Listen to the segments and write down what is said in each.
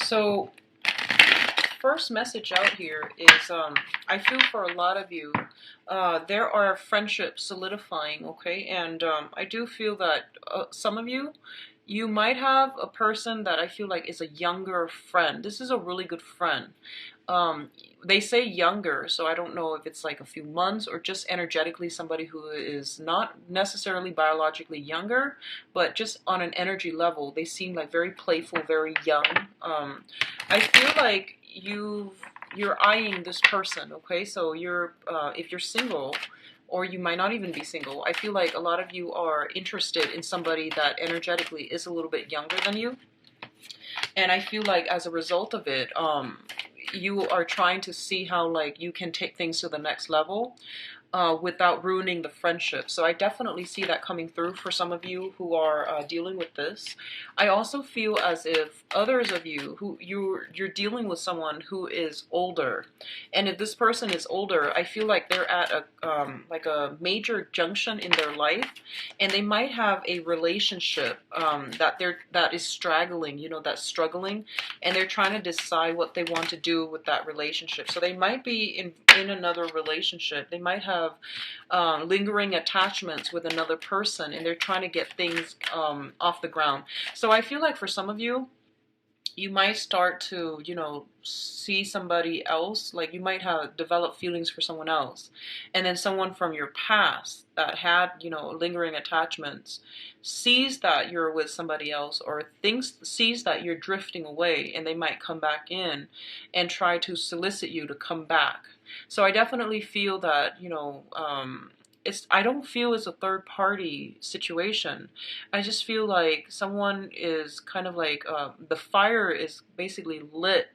So, first message out here is I feel for a lot of you, there are friendships solidifying, okay? And I do feel that some of you, you might have a person that I feel like is a younger friend. This is a really good friend. Um, they say younger, so I don't know if it's like a few months or just energetically somebody who is not necessarily biologically younger, but just on an energy level, they seem like very playful, very young. I feel like you're eyeing this person, okay? So you're if you're single, or you might not even be single, I feel like a lot of you are interested in somebody that energetically is a little bit younger than you. And I feel like as a result of it, you are trying to see how like you can take things to the next level without ruining the friendship. So I definitely see that coming through for some of you who are dealing with this. I also feel as if others of you who you're dealing with someone who is older, and if this person is older, I feel like they're at a like a major junction in their life, and they might have a relationship that is straggling, that's struggling, and they're trying to decide what they want to do with that relationship. So they might be in another relationship. They might have lingering attachments with another person, and they're trying to get things off the ground. So I feel like for some of you, you might start to, see somebody else, like you might have developed feelings for someone else. And then someone from your past that had, lingering attachments sees that you're with somebody else, or sees that you're drifting away, and they might come back in and try to solicit you to come back. So I definitely feel that, I don't feel it's a third party situation. I just feel like someone is kind of like the fire is basically lit,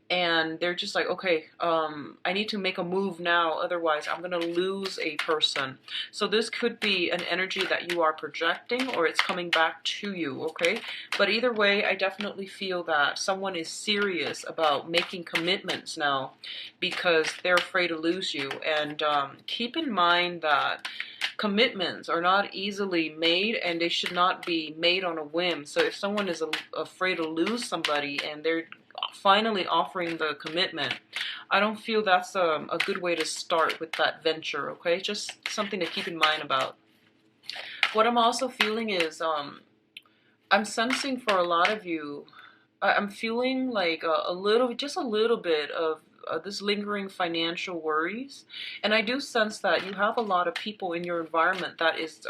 and they're just like, okay, I need to make a move now, otherwise I'm going to lose a person. So this could be an energy that you are projecting, or it's coming back to you, okay? But either way, I definitely feel that someone is serious about making commitments now because they're afraid to lose you. And keep in mind that commitments are not easily made, and they should not be made on a whim. So if someone is afraid to lose somebody and they're finally offering the commitment, I don't feel that's a good way to start with that venture, okay? Just something to keep in mind about. What I'm also feeling is I'm sensing for a lot of you, I'm feeling like just a little bit of this lingering financial worries. And I do sense that you have a lot of people in your environment that is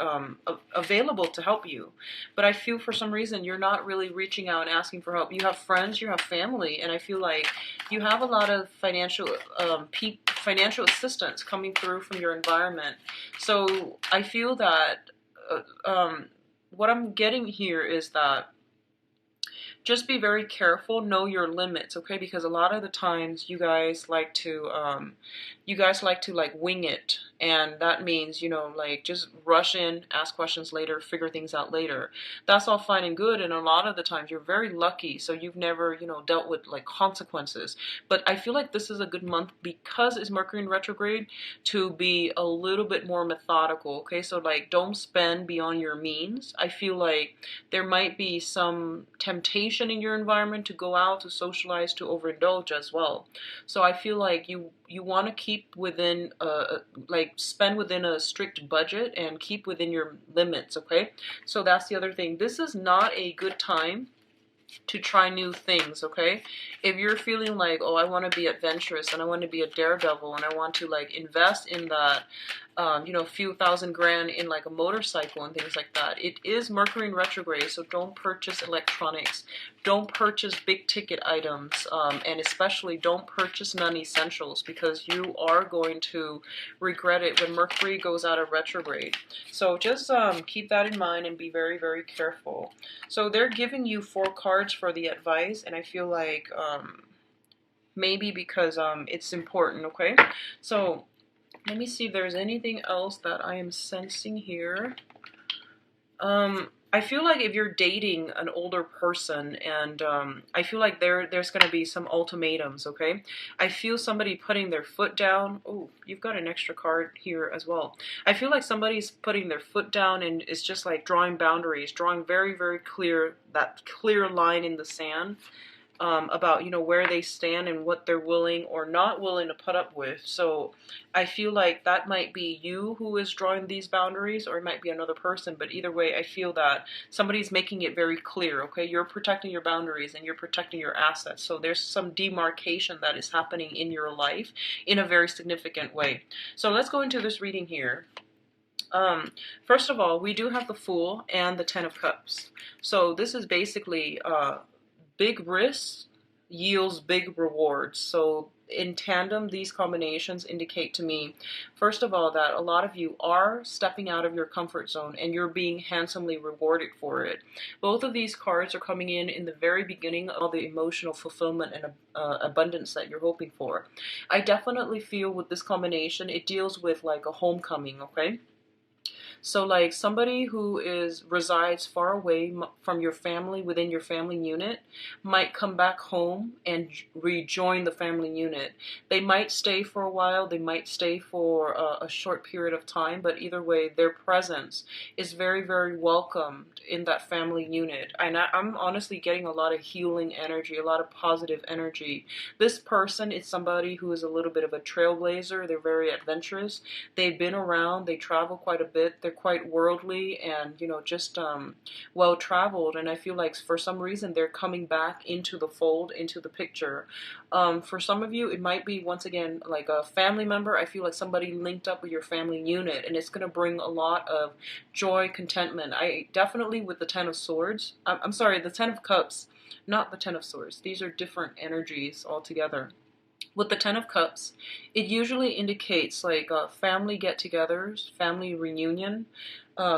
available to help you. But I feel for some reason you're not really reaching out and asking for help. You have friends, you have family, and I feel like you have a lot of financial assistance coming through from your environment. So I feel that what I'm getting here is that just be very careful, know your limits, okay? Because a lot of the times you guys like to like wing it, and that means, like just rush in, ask questions later, figure things out later. That's all fine and good, and a lot of the times you're very lucky, so you've never, dealt with like consequences. But I feel like this is a good month because it's Mercury in retrograde to be a little bit more methodical, okay? So like don't spend beyond your means. I feel like there might be some temptation in your environment to go out, to socialize, to overindulge as well. So I feel like you want to keep within like spend within a strict budget and keep within your limits, okay? So that's the other thing. This is not a good time to try new things, okay? If you're feeling like, oh, I want to be adventurous and I want to be a daredevil and I want to like invest in that, few $1,000 in like a motorcycle and things like that. It is Mercury in retrograde, so don't purchase electronics. Don't purchase big ticket items, and especially don't purchase non-essentials, because you are going to regret it when Mercury goes out of retrograde. So just keep that in mind and be very, very careful. So they're giving you 4 cards for the advice, and I feel like maybe because it's important, okay? So let me see if there's anything else that I am sensing here. I feel like if you're dating an older person, and I feel like there's going to be some ultimatums, okay? I feel somebody putting their foot down. Oh, you've got an extra card here as well. I feel like somebody's putting their foot down and it's just like drawing boundaries, drawing very, very clear, that clear line in the sand. about, you know, where they stand and what they're willing or not willing to put up with. So I feel like that might be you who is drawing these boundaries, or it might be another person. But either way, I feel that somebody's making it very clear, okay? You're protecting your boundaries and you're protecting your assets. So there's some demarcation that is happening in your life in a very significant way. So let's go into this reading here. First of all, we do have the Fool and the Ten of Cups. So this is basically big risks yields big rewards. So in tandem, these combinations indicate to me, first of all, that a lot of you are stepping out of your comfort zone and you're being handsomely rewarded for it. Both of these cards are coming in the very beginning of the emotional fulfillment and abundance that you're hoping for. I definitely feel with this combination, it deals with like a homecoming, okay? So like somebody who resides far away from your family, within your family unit, might come back home and rejoin the family unit. They might stay for a while, they might stay for a short period of time, but either way, their presence is very, very welcomed in that family unit. And I'm honestly getting a lot of healing energy, a lot of positive energy. This person is somebody who is a little bit of a trailblazer. They're very adventurous. They've been around, they travel quite a bit. They're quite worldly and, you know, just well traveled, and I feel like for some reason they're coming back into the fold, into the picture. For some of you, it might be once again like a family member. I feel like somebody linked up with your family unit, and it's going to bring a lot of joy, contentment. I definitely, with the Ten of Swords, I'm sorry, the Ten of Cups, not the Ten of Swords. These are different energies altogether. With the Ten of Cups, it usually indicates like family get-togethers, family reunion,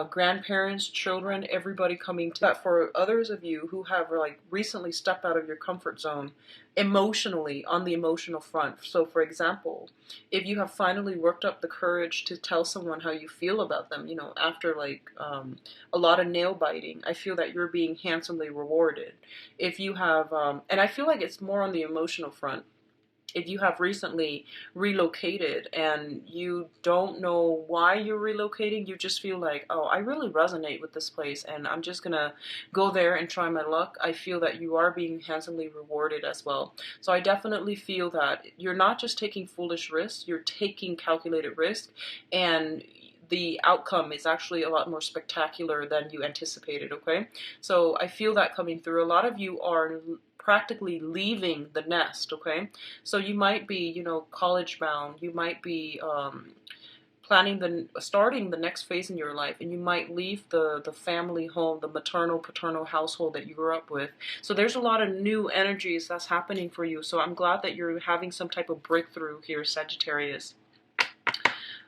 grandparents, children, everybody coming to that. For others of you who have like recently stepped out of your comfort zone emotionally, on the emotional front. So for example, if you have finally worked up the courage to tell someone how you feel about them, you know, after like a lot of nail biting, I feel that you're being handsomely rewarded. If you have, and I feel like it's more on the emotional front. If you have recently relocated and you don't know why you're relocating, you just feel like, oh, I really resonate with this place and I'm just gonna go there and try my luck. I feel that you are being handsomely rewarded as well. So I definitely feel that you're not just taking foolish risks, you're taking calculated risk, and the outcome is actually a lot more spectacular than you anticipated, okay? So I feel that coming through. A lot of you are practically leaving the nest, okay? So you might be, you know, college bound, you might be starting the next phase in your life, and you might leave the family home, the maternal paternal household that you grew up with. So there's a lot of new energies that's happening for you. So I'm glad that you're having some type of breakthrough here, Sagittarius.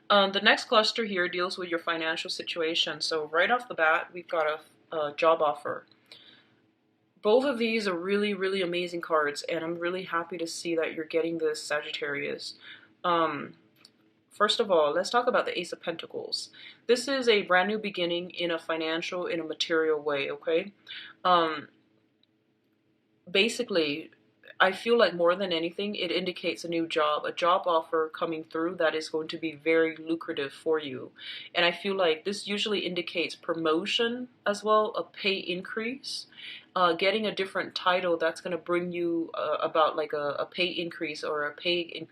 The next cluster here deals with your financial situation. So right off the bat, we've got a job offer. Both of these are really, really amazing cards, and I'm really happy to see that you're getting this, Sagittarius. First of all, let's talk about the Ace of Pentacles. This is a brand new beginning in a financial, in a material way, okay? Basically, I feel like more than anything, it indicates a new job, a job offer coming through that is going to be very lucrative for you. And I feel like this usually indicates promotion as well, a pay increase, getting a different title that's going to bring you about like a pay increase or a pay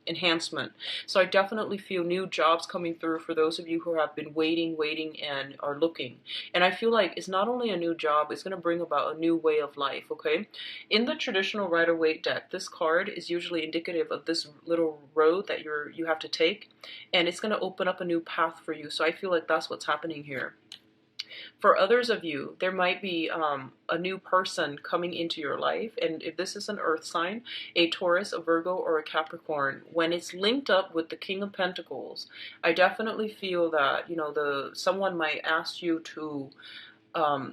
enhancement. So I definitely feel new jobs coming through for those of you who have been waiting, and are looking. And I feel like it's not only a new job, it's going to bring about a new way of life, okay? In the traditional Rider-Waite deck, this card is usually indicative of this little road that you have to take, and it's going to open up a new path for you. So I feel like that's what's happening here. For others of you, there might be a new person coming into your life, and if this is an earth sign, a Taurus, a Virgo, or a Capricorn, when it's linked up with the King of Pentacles, I definitely feel that, you know, someone might ask you to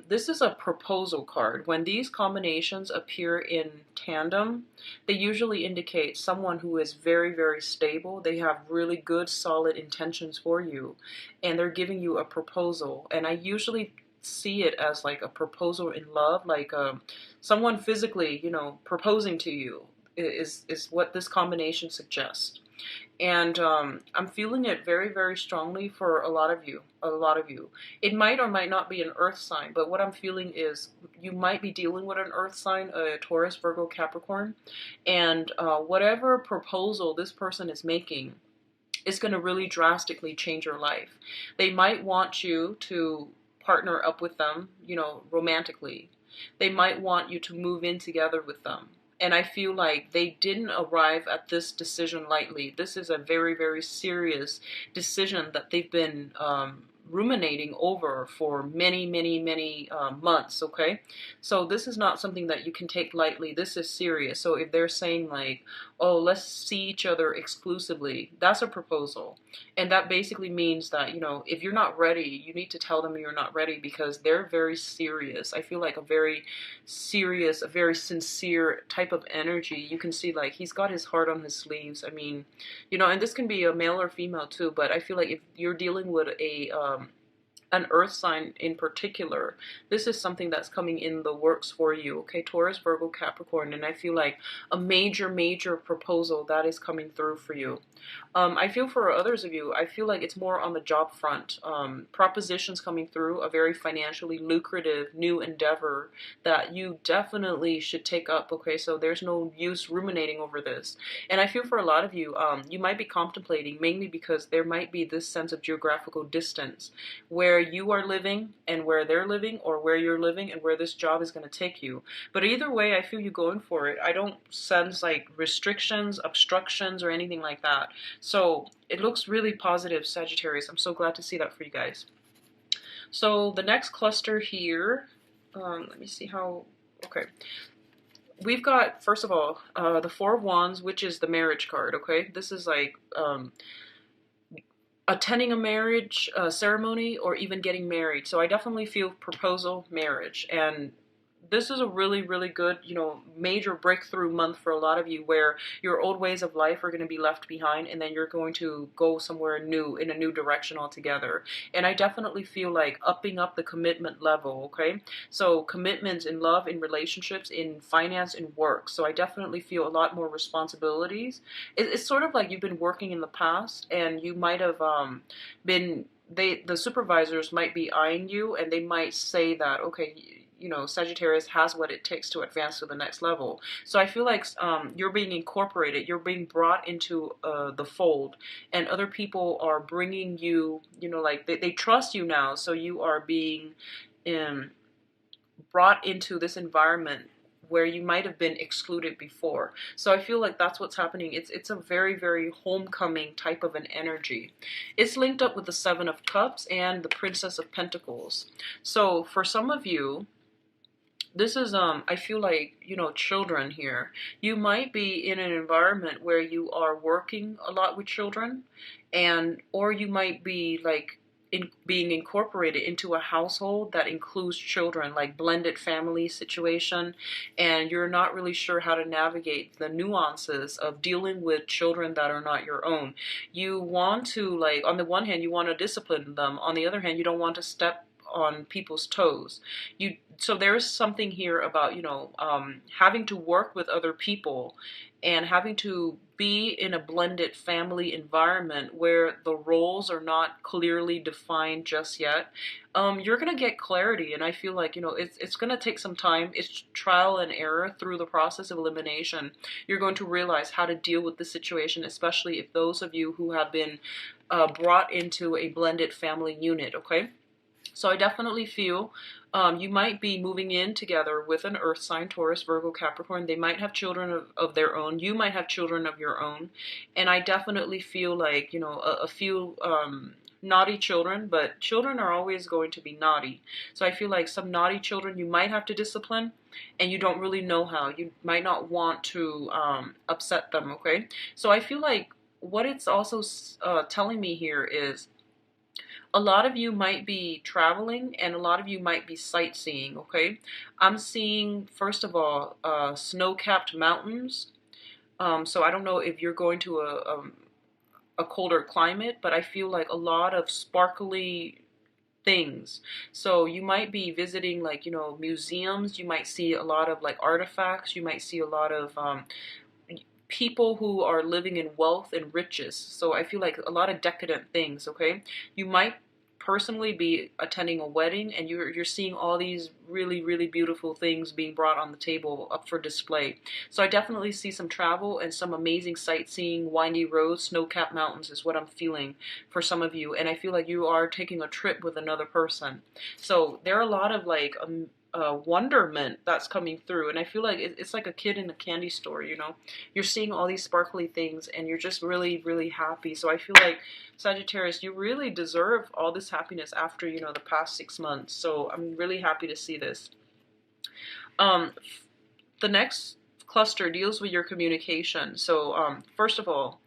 this is a proposal card. When these combinations appear in tandem, they usually indicate someone who is very, very stable. They have really good, solid intentions for you, and they're giving you a proposal. And I usually see it as like a proposal in love, like someone physically, you know, proposing to you is what this combination suggests. And I'm feeling it very, very strongly for a lot of you. A lot of you. It might or might not be an earth sign, but what I'm feeling is you might be dealing with an earth sign, a Taurus, Virgo, Capricorn, and whatever proposal this person is making is going to really drastically change your life. They might want you to partner up with them, you know, romantically. They might want you to move in together with them. And I feel like they didn't arrive at this decision lightly. This is a very, very serious decision that they've been ruminating over for many, many, many months, okay? So this is not something that you can take lightly. This is serious. So if they're saying like, oh, let's see each other exclusively, that's a proposal. And that basically means that, you know, if you're not ready, you need to tell them you're not ready, because they're very serious. I feel like a very serious, a very sincere type of energy. You can see like he's got his heart on his sleeves. I mean, you know, and this can be a male or female too, but I feel like if you're dealing with a an earth sign in particular, this is something that's coming in the works for you, okay? Taurus, Virgo, Capricorn, and I feel like a major, major proposal that is coming through for you. I feel for others of you, I feel like it's more on the job front. Propositions coming through, a very financially lucrative new endeavor that you definitely should take up, okay? So there's no use ruminating over this. And I feel for a lot of you, you might be contemplating, mainly because there might be this sense of geographical distance where you are living and where they're living, or where you're living and where this job is going to take you. But either way, I feel you going for it. I don't sense like restrictions, obstructions, or anything like that. So it looks really positive, Sagittarius. I'm so glad to see that for you guys. So the next cluster here, let me see how, okay. We've got, first of all, the Four of Wands, which is the marriage card, okay? This is like attending a marriage ceremony, or even getting married. So I definitely feel proposal, marriage. And this is a really, really good, you know, major breakthrough month for a lot of you, where your old ways of life are going to be left behind, and then you're going to go somewhere new, in a new direction altogether. And I definitely feel like upping up the commitment level, okay? So commitments in love, in relationships, in finance, in work. So I definitely feel a lot more responsibilities. It's sort of like you've been working in the past, and you might have been, the supervisors might be eyeing you, and they might say that, okay, you know, Sagittarius has what it takes to advance to the next level. So I feel like you're being incorporated, you're being brought into the fold, and other people are bringing you, you know, like they trust you now, so you are being brought into this environment where you might have been excluded before. So I feel like that's what's happening. It's a very, very homecoming type of an energy. It's linked up with the Seven of Cups and the Princess of Pentacles. So for some of you, this is I feel like, you know, children here. You might be in an environment where you are working a lot with children, and or you might be like being incorporated into a household that includes children, like blended family situation, and you're not really sure how to navigate the nuances of dealing with children that are not your own. You want to, like, on the one hand, you want to discipline them. On the other hand, you don't want to step on people's toes. So there's something here about, you know, having to work with other people and having to be in a blended family environment where the roles are not clearly defined just yet. You're gonna get clarity, and I feel like, you know, it's gonna take some time. It's trial and error through the process of elimination. You're going to realize how to deal with the situation, especially if those of you who have been brought into a blended family unit, okay? So I definitely feel you might be moving in together with an earth sign, Taurus, Virgo, Capricorn. They might have children of their own. You might have children of your own. And I definitely feel like, you know, a few naughty children, but children are always going to be naughty. So I feel like some naughty children you might have to discipline, and you don't really know how. You might not want to upset them, okay? So I feel like what it's also telling me here is a lot of you might be traveling, and a lot of you might be sightseeing, okay? I'm seeing, first of all, snow-capped mountains. So I don't know if you're going to a colder climate, but I feel like a lot of sparkly things. So you might be visiting, like, you know, museums. You might see a lot of like artifacts. You might see a lot of people who are living in wealth and riches. So I feel like a lot of decadent things, okay? You might personally be attending a wedding and you're seeing all these really beautiful things being brought on the table up for display. So I definitely see some travel and some amazing sightseeing, windy roads, snow-capped mountains is what I'm feeling for some of you, and I feel like you are taking a trip with another person. So there are a lot of like wonderment that's coming through, and I feel like it's like a kid in a candy store, you know? You're seeing all these sparkly things and you're just really happy. So I feel like, Sagittarius, you really deserve all this happiness after, you know, the past 6 months. So I'm really happy to see this. um the next cluster deals with your communication. So first of all,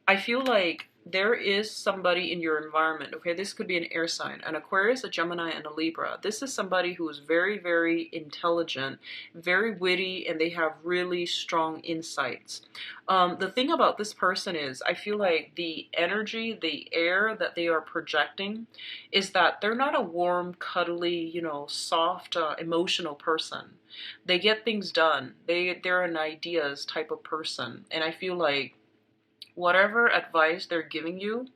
I feel like there is somebody in your environment, okay? This could be an air sign, an Aquarius, a Gemini, and a Libra. This is somebody who is very intelligent, very witty, and they have really strong insights. The thing about this person is, I feel like the energy, the air that they are projecting is that they're not a warm, cuddly, you know, soft, emotional person. They get things done. They're an ideas type of person. And I feel like whatever advice they're giving you,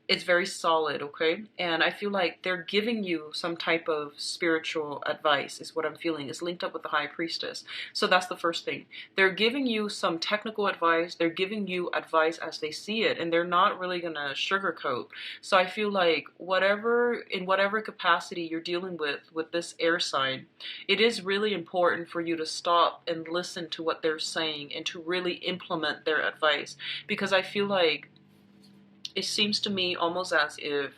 it's very solid, okay? And I feel like they're giving you some type of spiritual advice, is what I'm feeling. It's linked up with the High Priestess. So that's the first thing. They're giving you some technical advice. They're giving you advice as they see it, and they're not really gonna sugarcoat. So I feel like in whatever capacity you're dealing with this air sign, it is really important for you to stop and listen to what they're saying and to really implement their advice. Because I feel like it seems to me almost as if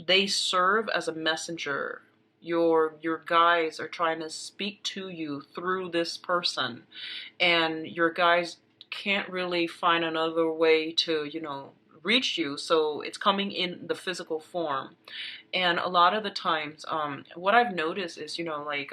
they serve as a messenger. Your guides are trying to speak to you through this person, and your guides can't really find another way to, you know, reach you, so it's coming in the physical form. And a lot of the times, what I've noticed is, you know, like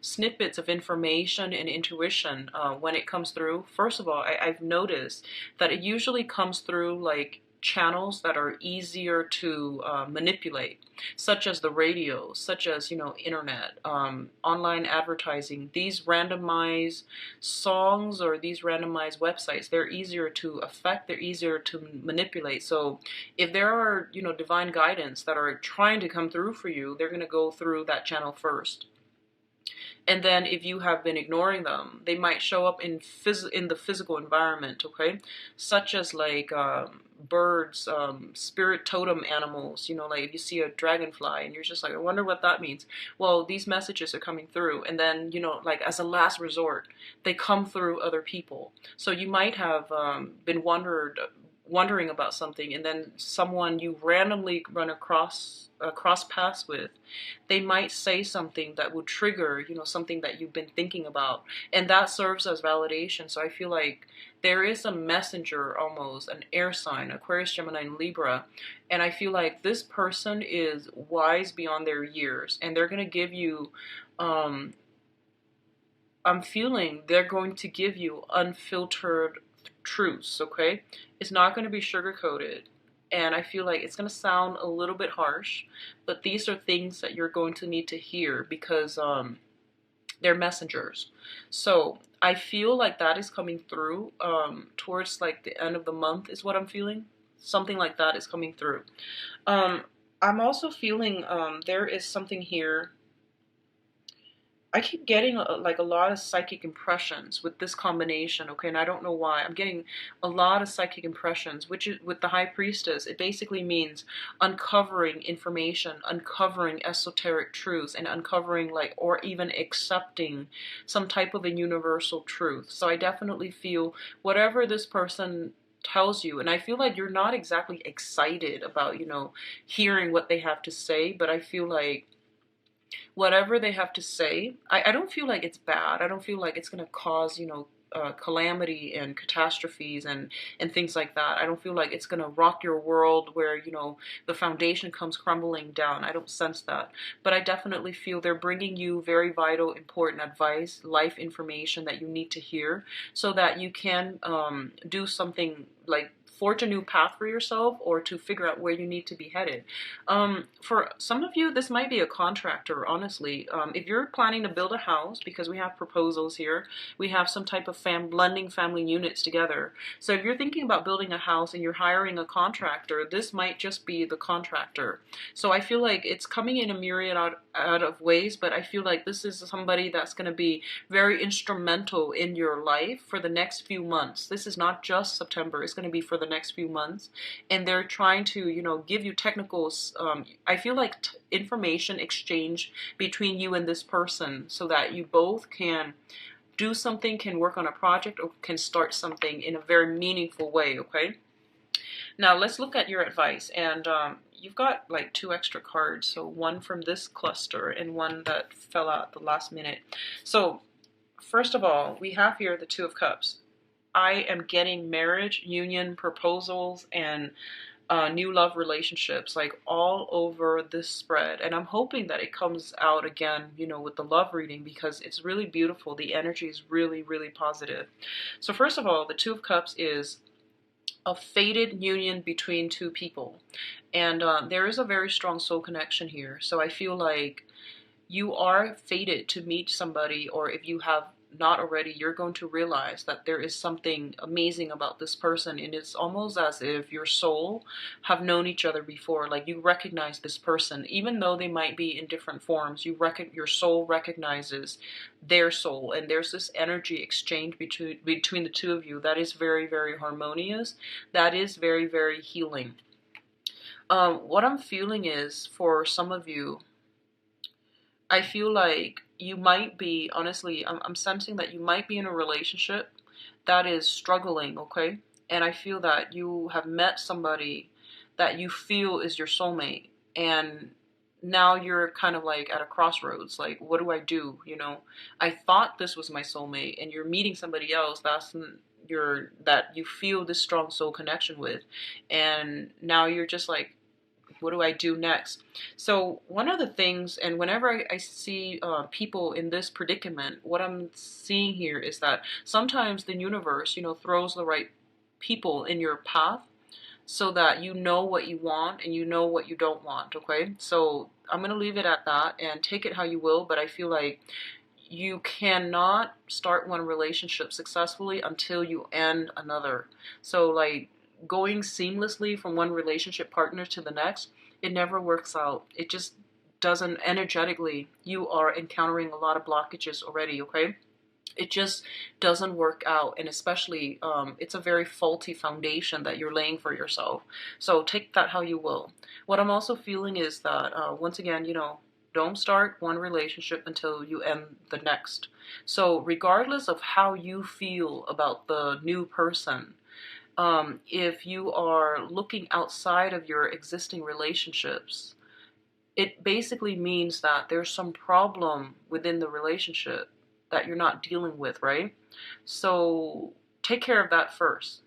snippets of information and intuition, when it comes through, first of all, I've noticed that it usually comes through like channels that are easier to manipulate, such as the radio, such as, you know, internet, online advertising. These randomized songs or these randomized websites, they're easier to affect, they're easier to manipulate. So if there are, you know, divine guidance that are trying to come through for you, they're going to go through that channel first. And then if you have been ignoring them, they might show up in the physical environment, okay? Such as like birds, spirit totem animals, you know, like if you see a dragonfly and you're just like, I wonder what that means. Well, these messages are coming through, and then, you know, like as a last resort, they come through other people. So you might have been wondering about something, and then someone you randomly run across paths with, they might say something that would trigger, you know, something that you've been thinking about, and that serves as validation. So I feel like there is a messenger, almost an air sign, Aquarius, Gemini, and Libra, and I feel like this person is wise beyond their years, and they're going to give you I'm feeling they're going to give you unfiltered truths, okay? It's not going to be sugar-coated. And I feel like it's going to sound a little bit harsh, but these are things that you're going to need to hear because they're messengers. So I feel like that is coming through towards like the end of the month is what I'm feeling. Something like that is coming through. I'm also feeling there is something here. I keep getting like a lot of psychic impressions with this combination, okay, and I don't know why. I'm getting a lot of psychic impressions, which is with the High Priestess. It basically means uncovering information, uncovering esoteric truths, and uncovering like, or even accepting some type of a universal truth. So I definitely feel whatever this person tells you, and I feel like you're not exactly excited about, you know, hearing what they have to say, but I feel like whatever they have to say, I don't feel like it's bad. I don't feel like it's going to cause, you know, calamity and catastrophes and things like that. I don't feel like it's going to rock your world where, you know, the foundation comes crumbling down. I don't sense that. But I definitely feel they're bringing you very vital, important advice, life information that you need to hear so that you can do something like forge a new path for yourself or to figure out where you need to be headed. For some of you, this might be a contractor, honestly. If you're planning to build a house, because we have proposals here, we have some type of blending family units together. So if you're thinking about building a house and you're hiring a contractor, this might just be the contractor. So I feel like it's coming in a myriad out of ways, but I feel like this is somebody that's going to be very instrumental in your life for the next few months. This is not just September, it's going to be for the next few months. And they're trying to, you know, give you technicals. I feel like information exchange between you and this person so that you both can do something, can work on a project, or can start something in a very meaningful way, okay? Now let's look at your advice. And you've got like 2 extra cards, so one from this cluster and one that fell out at the last minute. So first of all, we have here the 2 of Cups. I am getting marriage, union, proposals, and new love relationships like all over this spread. And I'm hoping that it comes out again, you know, with the love reading, because it's really beautiful. The energy is really, really positive. So first of all, the 2 of Cups is a fated union between 2 people. And there is a very strong soul connection here. So I feel like you are fated to meet somebody, or if you have not already, you're going to realize that there is something amazing about this person. And it's almost as if your soul have known each other before. Like you recognize this person, even though they might be in different forms. Your soul recognizes their soul, and there's this energy exchange between the 2 of you that is very, very harmonious. That is very, very healing. What I'm feeling is, for some of you, I feel like you might be, honestly, I'm sensing that you might be in a relationship that is struggling, okay? And I feel that you have met somebody that you feel is your soulmate, and now you're kind of like at a crossroads, like, what do I do? You know, I thought this was my soulmate, and you're meeting somebody else that you feel this strong soul connection with, and now you're just like, what do I do next? So one of the things, and whenever I see people in this predicament, what I'm seeing here is that sometimes the universe, you know, throws the right people in your path so that you know what you want and you know what you don't want, okay? So I'm going to leave it at that and take it how you will, but I feel like you cannot start one relationship successfully until you end another. So like, going seamlessly from one relationship partner to the next, it never works out. It just doesn't. Energetically, you are encountering a lot of blockages already, okay? It just doesn't work out, and especially it's a very faulty foundation that you're laying for yourself. So take that how you will. What I'm also feeling is that once again, you know, don't start one relationship until you end the next. So regardless of how you feel about the new person, if you are looking outside of your existing relationships, it basically means that there's some problem within the relationship that you're not dealing with, right? So take care of that first.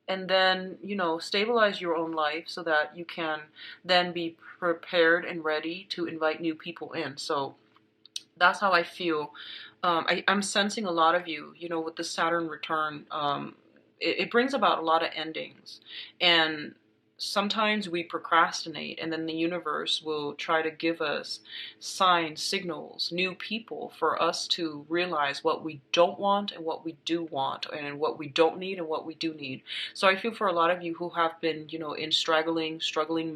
And then, you know, stabilize your own life so that you can then be prepared and ready to invite new people in. So that's how I feel. I'm sensing a lot of you, you know, with the Saturn return, it brings about a lot of endings. And sometimes we procrastinate, and then the universe will try to give us signs, signals, new people for us to realize what we don't want and what we do want, and what we don't need and what we do need. So I feel for a lot of you who have been, you know, in struggling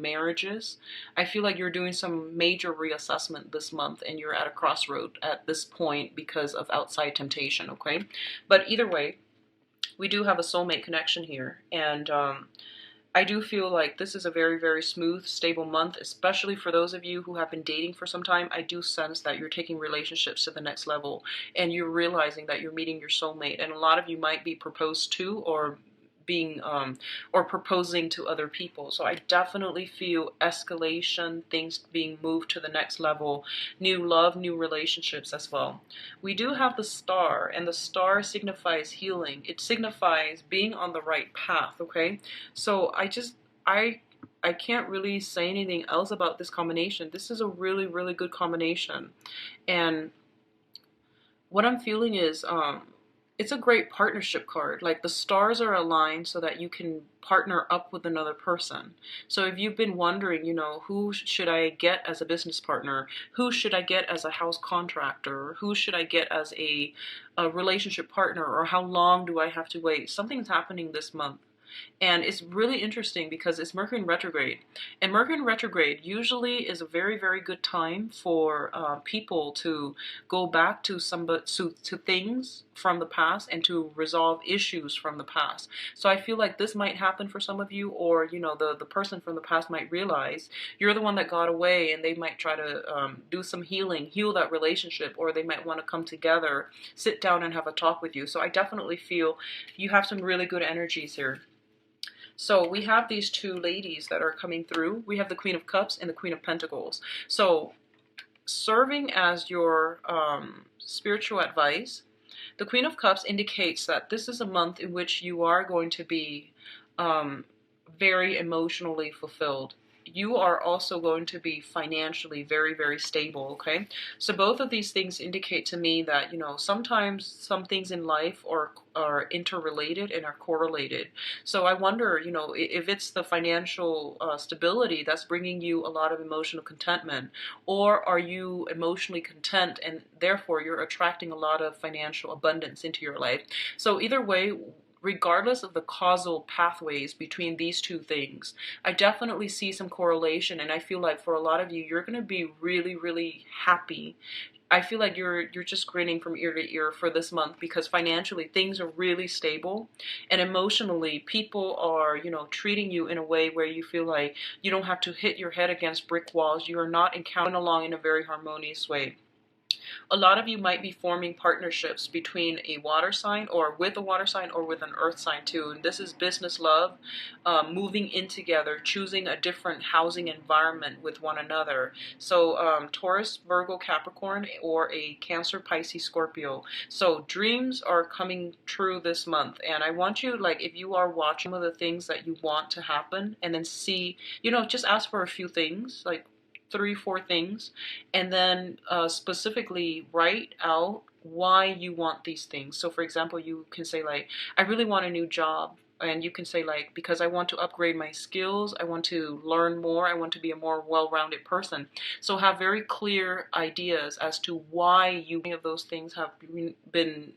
marriages, I feel like you're doing some major reassessment this month, and you're at a crossroad at this point because of outside temptation, okay? But either way, we do have a soulmate connection here, and I do feel like this is a very, very smooth, stable month, especially for those of you who have been dating for some time. I do sense that you're taking relationships to the next level, and you're realizing that you're meeting your soulmate, and a lot of you might be proposed to, or being or proposing to other people. So I definitely feel escalation, things being moved to the next level, new love, new relationships as well. We do have the star, and the star signifies healing. It signifies being on the right path, okay? So I can't really say anything else about this combination. This is a really, really good combination. And what I'm feeling is it's a great partnership card. Like the stars are aligned so that you can partner up with another person. So if you've been wondering, you know, who should I get as a business partner? Who should I get as a house contractor? Who should I get as a relationship partner? Or how long do I have to wait? Something's happening this month. And it's really interesting because it's Mercury in retrograde. And Mercury in retrograde usually is a very, very good time for people to go back to to things from the past and to resolve issues from the past. So I feel like this might happen for some of you, or you know, the person from the past might realize you're the one that got away, and they might try to do some healing, heal that relationship, or they might want to come together, sit down and have a talk with you. So I definitely feel you have some really good energies here. So we have these two ladies that are coming through. We have the Queen of Cups and the Queen of Pentacles. So serving as your spiritual advice, the Queen of Cups indicates that this is a month in which you are going to be very emotionally fulfilled. You are also going to be financially very, very stable, okay? So both of these things indicate to me that, you know, sometimes some things in life are interrelated and are correlated. So I wonder, you know, if it's the financial stability that's bringing you a lot of emotional contentment, or are you emotionally content and therefore you're attracting a lot of financial abundance into your life? So either way, regardless of the causal pathways between these two things, I definitely see some correlation, and I feel like for a lot of you, you're going to be really, really happy. I feel like you're just grinning from ear to ear for this month because financially things are really stable, and emotionally people are, you know, treating you in a way where you feel like you don't have to hit your head against brick walls. You are not encountering along in a very harmonious way. A lot of you might be forming partnerships between a water sign, or with a water sign, or with an earth sign too. And this is business, love, moving in together, choosing a different housing environment with one another. So Taurus, Virgo, Capricorn, or a Cancer, Pisces, Scorpio. So dreams are coming true this month. And I want you, like, if you are watching some of the things that you want to happen, and then see, you know, just ask for a few things, like 3, 4 things, and then specifically write out why you want these things. So for example, you can say like, I really want a new job. And you can say like, because I want to upgrade my skills, I want to learn more, I want to be a more well-rounded person. So have very clear ideas as to why you, many of those things have been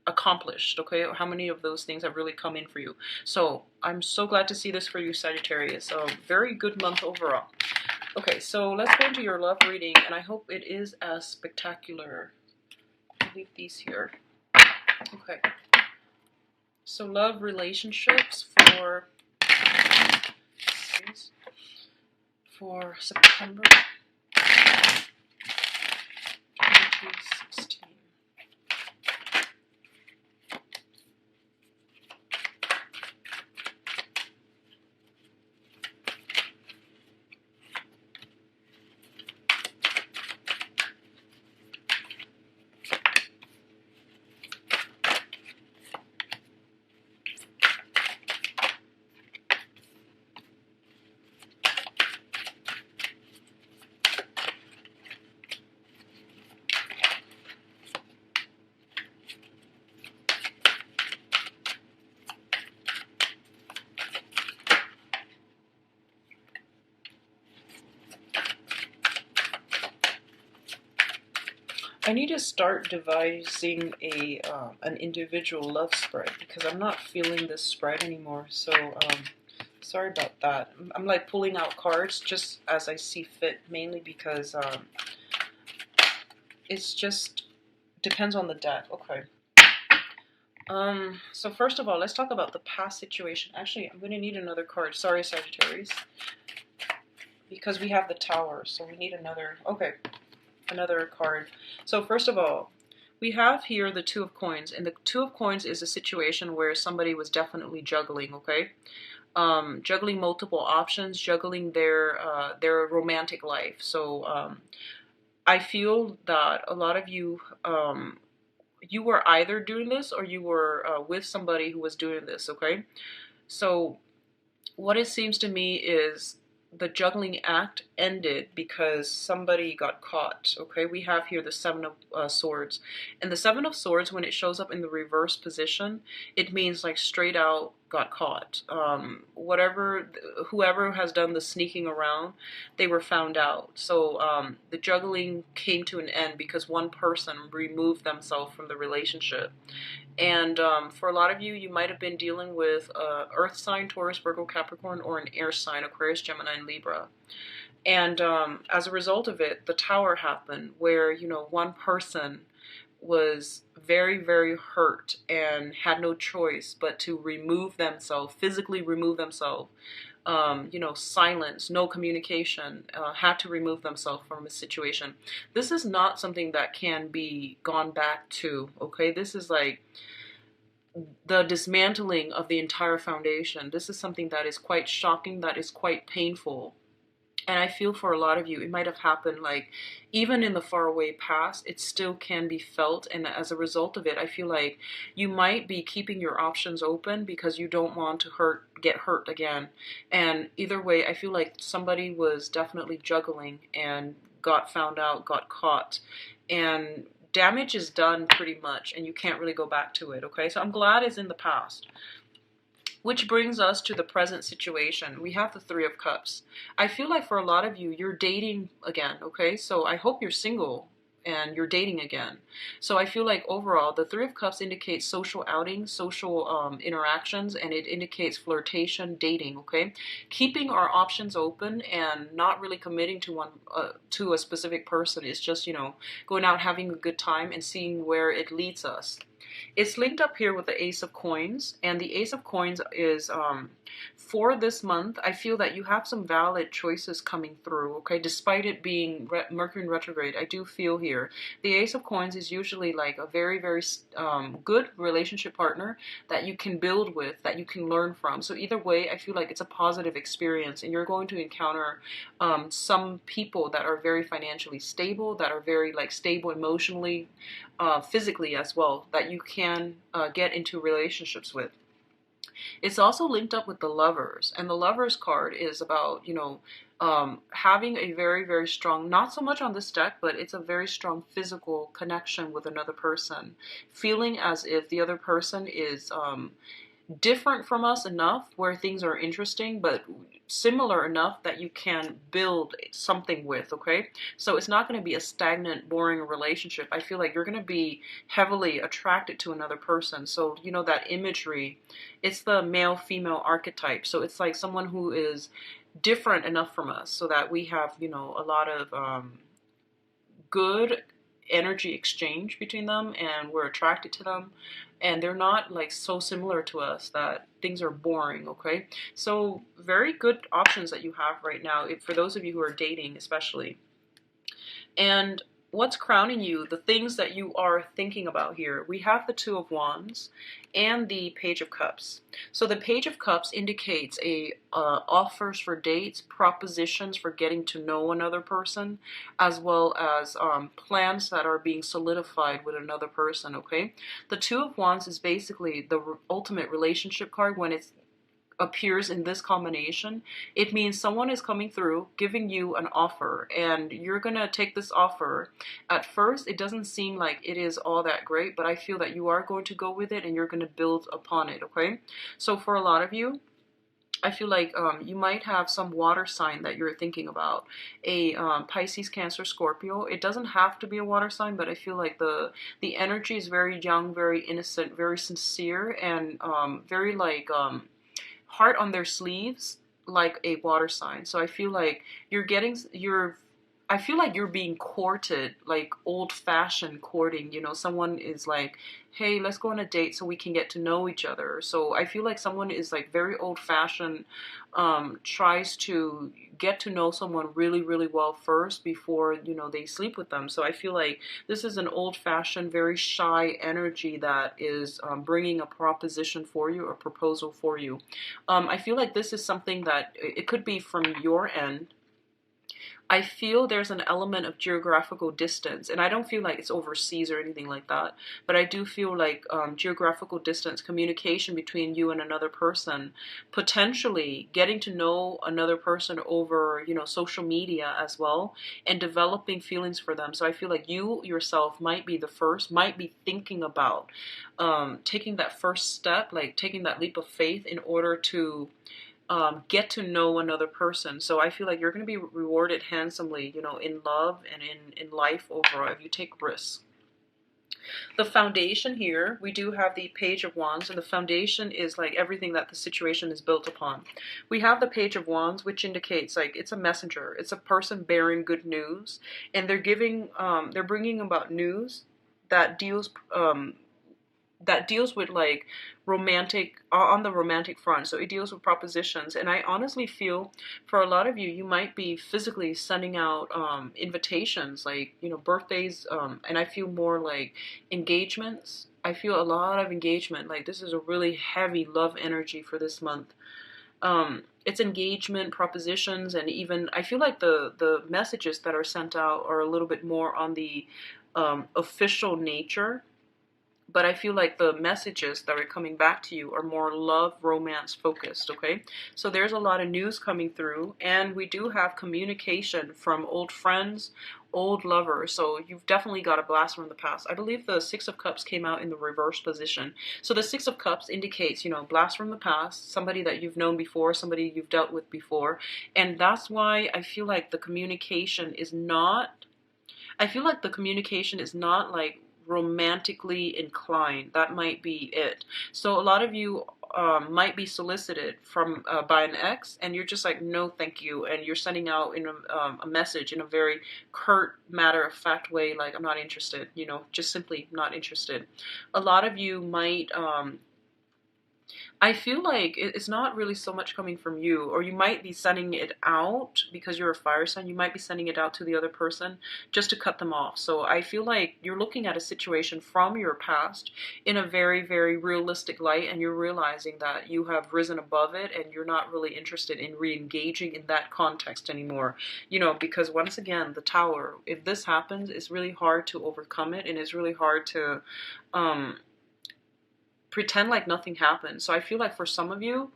accomplished, okay? Or how many of those things have really come in for you. So I'm so glad to see this for you, Sagittarius. Very good month overall. Okay, so let's go into your love reading, and I hope it is as spectacular. I'll leave these here. Okay. So love relationships for September 2016. I need to start devising an individual love spread because I'm not feeling this spread anymore. So sorry about that. I'm like pulling out cards just as I see fit, mainly because it's just depends on the deck. Okay. So first of all, let's talk about the past situation. Actually, I'm going to need another card. Sorry, Sagittarius. Because we have the Tower, so we need another. Okay. Another card. So first of all, we have here the Two of Coins, and the Two of Coins is a situation where somebody was definitely juggling, okay? Juggling multiple options, juggling their romantic life. So I feel that a lot of you, you were either doing this or you were with somebody who was doing this, okay? So what it seems to me is the juggling act ended because somebody got caught. Okay, we have here the Seven of Swords, and the Seven of Swords, when it shows up in the reverse position, it means like straight out got caught. Whatever, whoever has done the sneaking around, they were found out. So the juggling came to an end because one person removed themselves from the relationship. And for a lot of you, you might have been dealing with Earth sign, Taurus, Virgo, Capricorn, or an air sign, Aquarius, Gemini, and Libra. And as a result of it, the tower happened where, you know, one person was very, very hurt and had no choice but to remove themselves, physically remove themselves. You know, silence, no communication, had to remove themselves from a situation. This is not something that can be gone back to, okay? This is like the dismantling of the entire foundation. This is something that is quite shocking, that is quite painful. And I feel for a lot of you, it might have happened like even in the faraway past, it still can be felt. And as a result of it, I feel like you might be keeping your options open because you don't want to get hurt again. And either way, I feel like somebody was definitely juggling and got found out, got caught. And damage is done pretty much, and you can't really go back to it, okay? So I'm glad it's in the past. Which brings us to the present situation. We have the Three of Cups. I feel like for a lot of you, you're dating again, okay? So I hope you're single and you're dating again. So I feel like overall, the Three of Cups indicates social outings, social interactions, and it indicates flirtation, dating, okay? Keeping our options open and not really committing to to a specific person. It's just, you know, going out, having a good time, and seeing where it leads us. It's linked up here with the Ace of Coins, and the Ace of Coins is for this month. I feel that you have some valid choices coming through, okay? Despite it being Mercury in retrograde, I do feel here the Ace of Coins is usually like a very, very good relationship partner that you can build with, that you can learn from. So either way, I feel like it's a positive experience, and you're going to encounter some people that are very financially stable, that are very like stable emotionally, physically as well, that you can get into relationships with. It's also linked up with the Lovers, and the Lovers card is about, you know, having a very, very strong, not so much on this deck, but it's a very strong physical connection with another person, feeling as if the other person is different from us enough where things are interesting, but similar enough that you can build something with, okay? So it's not going to be a stagnant, boring relationship. I feel like you're going to be heavily attracted to another person. So, you know, that imagery, it's the male-female archetype. So it's like someone who is different enough from us so that we have, you know, a lot of good energy exchange between them, and we're attracted to them, and they're not like so similar to us that things are boring, okay? So very good options that you have right now, for those of you who are dating especially. And what's crowning you, the things that you are thinking about here, we have the Two of Wands and the Page of Cups. So the Page of Cups indicates offers for dates, propositions for getting to know another person, as well as plans that are being solidified with another person, okay? The Two of Wands is basically the ultimate relationship card. When it's appears in this combination, it means someone is coming through, giving you an offer, and you're gonna take this offer. At first, it doesn't seem like it is all that great, but I feel that you are going to go with it and you're going to build upon it, okay? So for a lot of you, I feel like you might have some water sign that you're thinking about. A Pisces, Cancer, Scorpio. It doesn't have to be a water sign, but I feel like the energy is very young, very innocent, very sincere, and very like heart on their sleeves, like a water sign. So I feel like I feel like you're being courted, like old-fashioned courting. You know, someone is like, hey, let's go on a date so we can get to know each other. So I feel like someone is like very old-fashioned, tries to get to know someone really, really well first before, you know, they sleep with them. So I feel like this is an old-fashioned, very shy energy that is bringing a proposition for you, a proposal for you. I feel like this is something that it could be from your end, I feel there's an element of geographical distance, and I don't feel like it's overseas or anything like that, but I do feel like geographical distance, communication between you and another person, potentially getting to know another person over, you know, social media as well, and developing feelings for them. So I feel like you yourself might be the first, might be thinking about taking that first step, like taking that leap of faith in order to get to know another person. So I feel like you're going to be rewarded handsomely, you know, in love and in life overall if you take risks. The foundation here, we do have the Page of Wands, and the foundation is like everything that the situation is built upon. We have the Page of Wands, which indicates like it's a messenger. It's a person bearing good news, and they're bringing about news that deals with like romantic, on the romantic front. So it deals with propositions, and I honestly feel for a lot of you, you might be physically sending out invitations, like, you know, birthdays, and I feel more like engagements. I feel a lot of engagement. Like this is a really heavy love energy for this month. It's engagement, propositions, and even I feel like the messages that are sent out are a little bit more on the official nature. But I feel like the messages that are coming back to you are more love, romance focused, okay? So there's a lot of news coming through, and we do have communication from old friends, old lovers. So you've definitely got a blast from the past. I believe the Six of Cups came out in the reverse position. So the Six of Cups indicates, you know, blast from the past, somebody that you've known before, somebody you've dealt with before. And that's why I feel like the communication is not, like romantically inclined. That might be it. So a lot of you might be solicited from by an ex, and you're just like, no thank you, and you're sending out in a message in a very curt, matter-of-fact way, like, I'm not interested, you know, just simply not interested. A lot of you might I feel like it's not really so much coming from you, or you might be sending it out because you're a fire sign. You might be sending it out to the other person just to cut them off. So I feel like you're looking at a situation from your past in a very, very realistic light, and you're realizing that you have risen above it and you're not really interested in re-engaging in that context anymore. You know, because once again, the Tower, if this happens, it's really hard to overcome it, and it's really hard to pretend like nothing happened. So I feel like for some of you,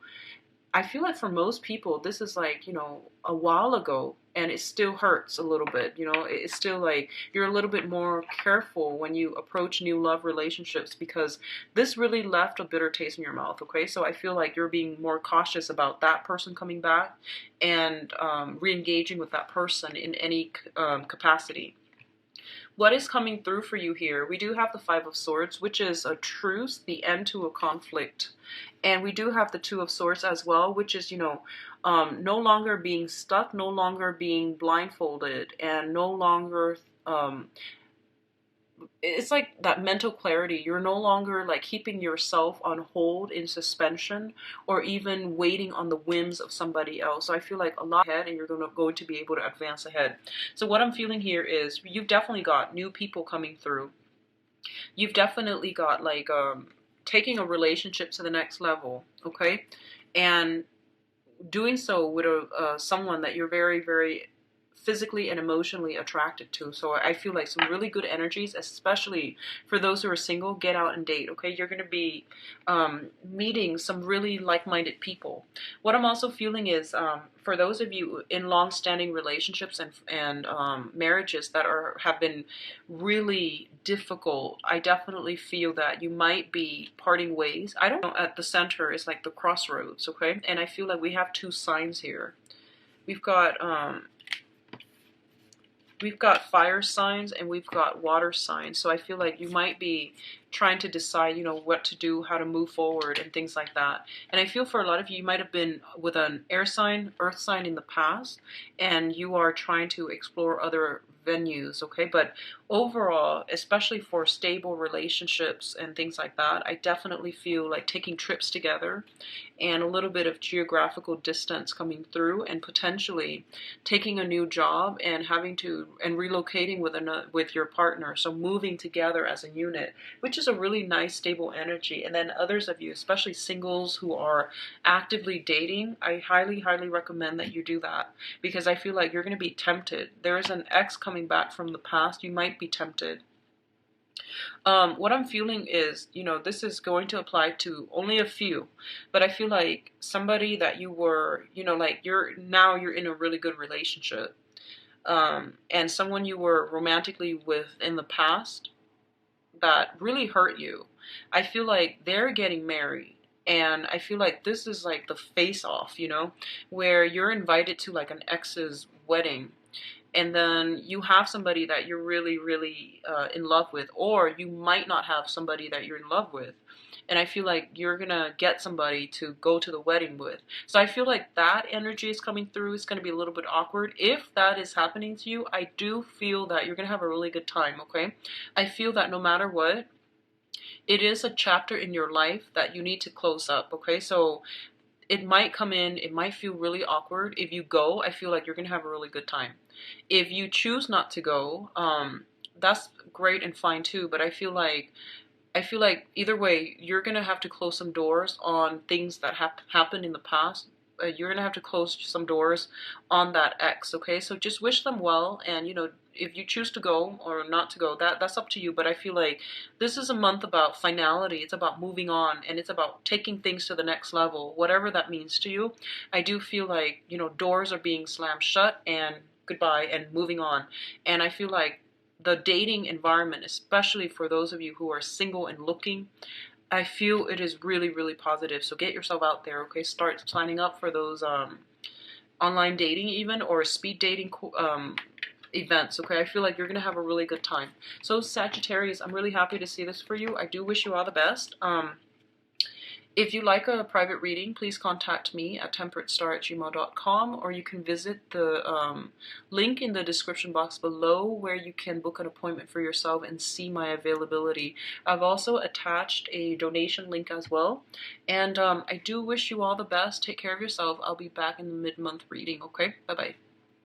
I feel like for most people, this is like, you know, a while ago, and it still hurts a little bit. You know, it's still like you're a little bit more careful when you approach new love relationships, because this really left a bitter taste in your mouth, okay? So I feel like you're being more cautious about that person coming back and re-engaging with that person in any capacity. What is coming through for you here? We do have the Five of Swords, which is a truce, the end to a conflict. And we do have the Two of Swords as well, which is, you know, no longer being stuck, no longer being blindfolded, and no longer it's like that mental clarity. You're no longer like keeping yourself on hold in suspension, or even waiting on the whims of somebody else. So I feel like a lot ahead, and you're going to be able to advance ahead. So what I'm feeling here is you've definitely got new people coming through. You've definitely got like taking a relationship to the next level, okay? And doing so with someone that you're very, very physically and emotionally attracted to. So I feel like some really good energies, especially for those who are single. Get out and date, okay? You're going to be meeting some really like-minded people. What I'm also feeling is for those of you in long-standing relationships and marriages that have been really difficult, I definitely feel that you might be parting ways. I don't know, at the center is like the crossroads, okay? And I feel like we have two signs here. We've got fire signs and we've got water signs. So I feel like you might be trying to decide, you know, what to do, how to move forward, and things like that. And I feel for a lot of you, you might have been with an air sign, earth sign in the past, and you are trying to explore other venues, okay? But overall, especially for stable relationships and things like that, I definitely feel like taking trips together and a little bit of geographical distance coming through, and potentially taking a new job and relocating with your partner. So moving together as a unit, which is is a really nice, stable energy. And then others of you, especially singles who are actively dating, I highly, highly recommend that you do that, because I feel like you're going to be tempted. There is an ex coming back from the past. You might be tempted. What I'm feeling is, this is going to apply to only a few, but I feel like somebody that you were, like you're in a really good relationship, and someone you were romantically with in the past that really hurt you. I feel like they're getting married. And I feel like this is like the face off, where you're invited to like an ex's wedding, and then you have somebody that you're really, really in love with, or you might not have somebody that you're in love with. And I feel like you're gonna get somebody to go to the wedding with. So I feel like that energy is coming through. It's gonna be a little bit awkward. If that is happening to you, I do feel that you're gonna have a really good time, okay? I feel that no matter what, it is a chapter in your life that you need to close up, okay? So it might come in, it might feel really awkward. If you go, I feel like you're gonna have a really good time. If you choose not to go, that's great and fine too. But I feel like either way, you're gonna have to close some doors on things that have happened in the past. You're gonna have to close some doors on that ex. Okay, so just wish them well, and if you choose to go or not to go, that's up to you. But I feel like this is a month about finality. It's about moving on, and it's about taking things to the next level, whatever that means to you. I do feel like doors are being slammed shut, and goodbye, and moving on. And I feel like the dating environment, especially for those of you who are single and looking, I feel it is really, really positive. So get yourself out there, okay? Start signing up for those online dating even, or speed dating events, okay? I feel like you're going to have a really good time. So Sagittarius, I'm really happy to see this for you. I do wish you all the best. If you like a private reading, please contact me at temperatestar@gmail.com, or you can visit the link in the description box below where you can book an appointment for yourself and see my availability. I've also attached a donation link as well. And I do wish you all the best. Take care of yourself. I'll be back in the mid-month reading, okay? Bye-bye.